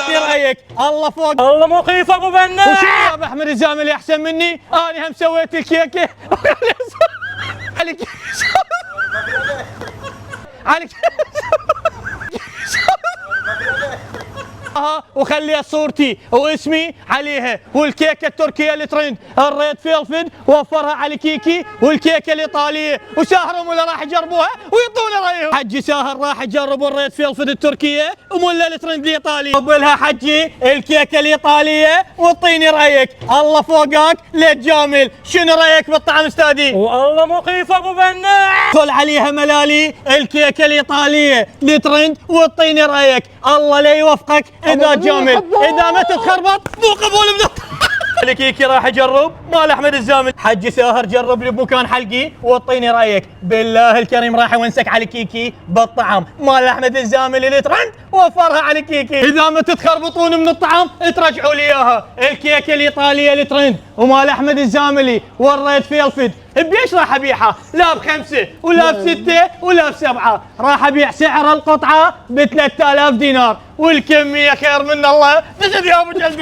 ايه رايك؟ الله فوق الله مخيف ابو بنا. وش يا احمد الزاملي احسن مني؟ انا هم سويت الكيكه عليك عليك وخليها صورتي واسمي عليها، والكيكه التركيه الترند الريد فيلفد وفرها على كيكي، والكيكه الايطاليه وساهر ولا راح يجربوها ويعطونا رايهم. حجي ساهر راح يجربوا الريد فيلفد التركيه ولا الترند الايطالي. قبلها حجي الكيكه الايطاليه واعطيني رايك. الله فوقك لا تجامل، شنو رايك بالطعم استاذي؟ والله مخيف ابو بناع. كل عليها ملالي الكيكه الايطاليه الترند واعطيني رايك. الله لا يوفقك اذا جامل، اذا ما تتخربط مو قبول من الكيكي راح اجرب مال احمد الزامل. حجي ساهر جرب لي بمكان حلقي واعطيني رايك. بالله الكريم راح اونسك على كيكي بالطعم مال احمد الزامل اللي ترند وفرها على كيكي. اذا ما تتخربطون من الطعم ترجعوا لي اياها. الكيكه الايطاليه اللي ترند ومال احمد الزاملي والريد فيلفد بيش راح ابيعها؟ لا ب5 ولا ب6 ولا ب7، راح ابيع سعر القطعه ب3000 دينار، والكميه خير من الله. تجد يا ابو جلبي.